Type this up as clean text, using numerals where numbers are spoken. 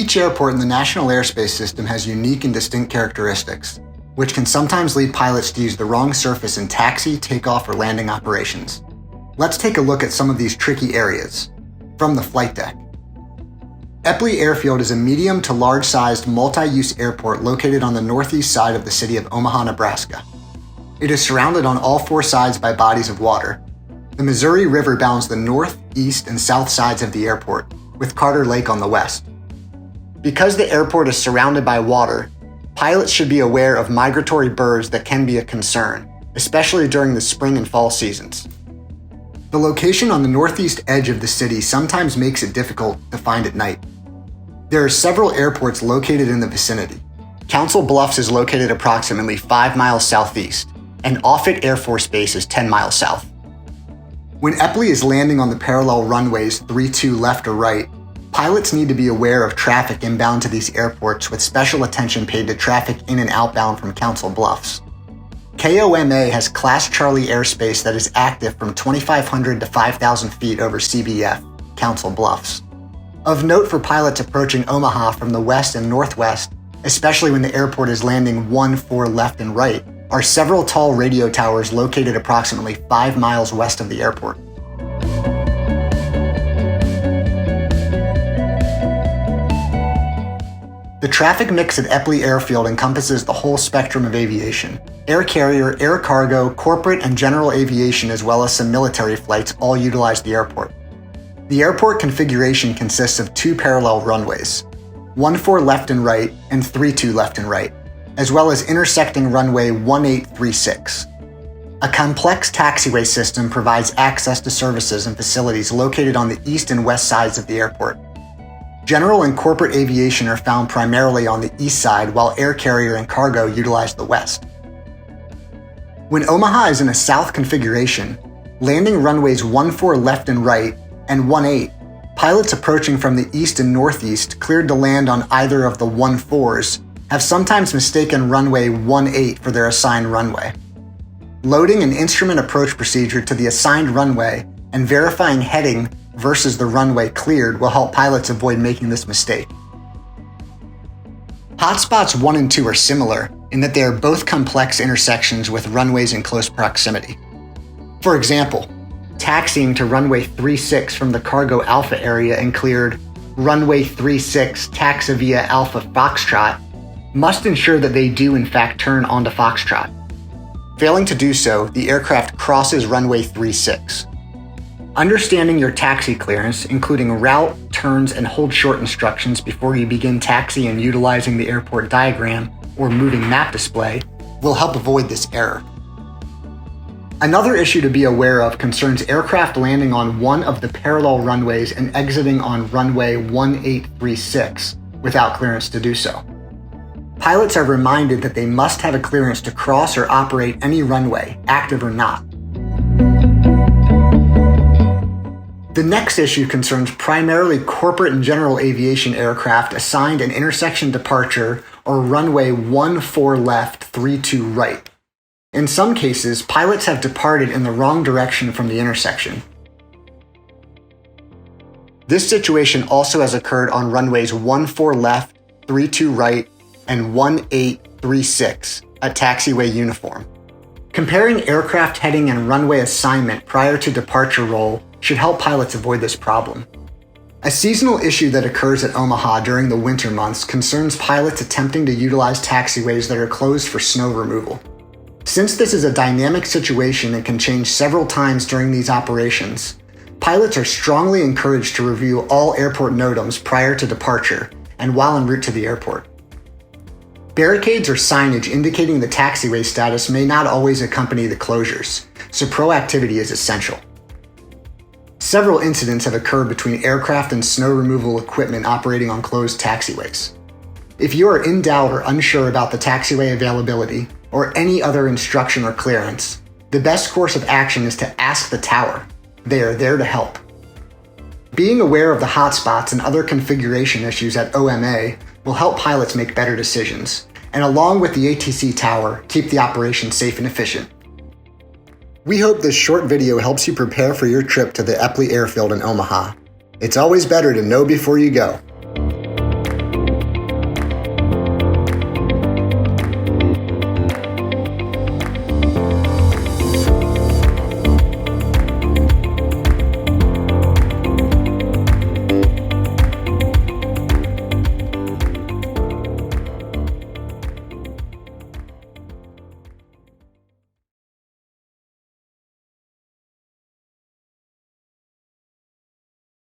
Each airport in the National Airspace System has unique and distinct characteristics, which can sometimes lead pilots to use the wrong surface in taxi, takeoff, or landing operations. Let's take a look at some of these tricky areas. From the flight deck. Eppley Airfield is a medium to large-sized multi-use airport located on the northeast side of the city of Omaha, Nebraska. It is surrounded on all four sides by bodies of water. The Missouri River bounds the north, east, and south sides of the airport, with Carter Lake on the west. Because the airport is surrounded by water, pilots should be aware of migratory birds that can be a concern, especially during the spring and fall seasons. The location on the northeast edge of the city sometimes makes it difficult to find at night. There are several airports located in the vicinity. Council Bluffs is located approximately 5 miles southeast, and Offutt Air Force Base is 10 miles south. When Eppley is landing on the parallel runways 32 left or right, pilots need to be aware of traffic inbound to these airports with special attention paid to traffic in and outbound from Council Bluffs. OMA has Class Charlie airspace that is active from 2,500 to 5,000 feet over CBF, Council Bluffs. Of note for pilots approaching Omaha from the west and northwest, especially when the airport is landing 1-4 left and right, are several tall radio towers located approximately 5 miles west of the airport. The traffic mix at Eppley Airfield encompasses the whole spectrum of aviation. Air carrier, air cargo, corporate, and general aviation, as well as some military flights, all utilize the airport. The airport configuration consists of 2 parallel runways, 1-4 left and right and 3-2 left and right, as well as intersecting runway 1836. A complex taxiway system provides access to services and facilities located on the east and west sides of the airport. General and corporate aviation are found primarily on the east side, while air carrier and cargo utilize the west. When Omaha is in a south configuration, landing runways 1-4 left and right and 1-8, pilots approaching from the east and northeast cleared to land on either of the 1-4s have sometimes mistaken runway 1-8 for their assigned runway. Loading an instrument approach procedure to the assigned runway and verifying heading versus the runway cleared will help pilots avoid making this mistake. Hotspots 1 and 2 are similar in that they are both complex intersections with runways in close proximity. For example, taxiing to runway 36 from the cargo Alpha area and cleared runway 36 taxi via Alpha Foxtrot must ensure that they do in fact turn onto Foxtrot. Failing to do so, the aircraft crosses runway 36. Understanding your taxi clearance, including route, turns, and hold short instructions before you begin taxi and utilizing the airport diagram or moving map display, will help avoid this error. Another issue to be aware of concerns aircraft landing on one of the parallel runways and exiting on runway 1836 without clearance to do so. Pilots are reminded that they must have a clearance to cross or operate any runway, active or not. The next issue concerns primarily corporate and general aviation aircraft assigned an intersection departure or runway 14 left, 32 right. In some cases, pilots have departed in the wrong direction from the intersection. This situation also has occurred on runways 14 left, 32 right, and 1836 at taxiway uniform. Comparing aircraft heading and runway assignment prior to departure roll should help pilots avoid this problem. A seasonal issue that occurs at Omaha during the winter months concerns pilots attempting to utilize taxiways that are closed for snow removal. Since this is a dynamic situation and can change several times during these operations, pilots are strongly encouraged to review all airport NOTAMs prior to departure and while en route to the airport. Barricades or signage indicating the taxiway status may not always accompany the closures, so proactivity is essential. Several incidents have occurred between aircraft and snow removal equipment operating on closed taxiways. If you are in doubt or unsure about the taxiway availability or any other instruction or clearance, the best course of action is to ask the tower. They are there to help. Being aware of the hotspots and other configuration issues at OMA will help pilots make better decisions, and along with the ATC tower, keep the operation safe and efficient. We hope this short video helps you prepare for your trip to the Eppley Airfield in Omaha. It's always better to know before you go.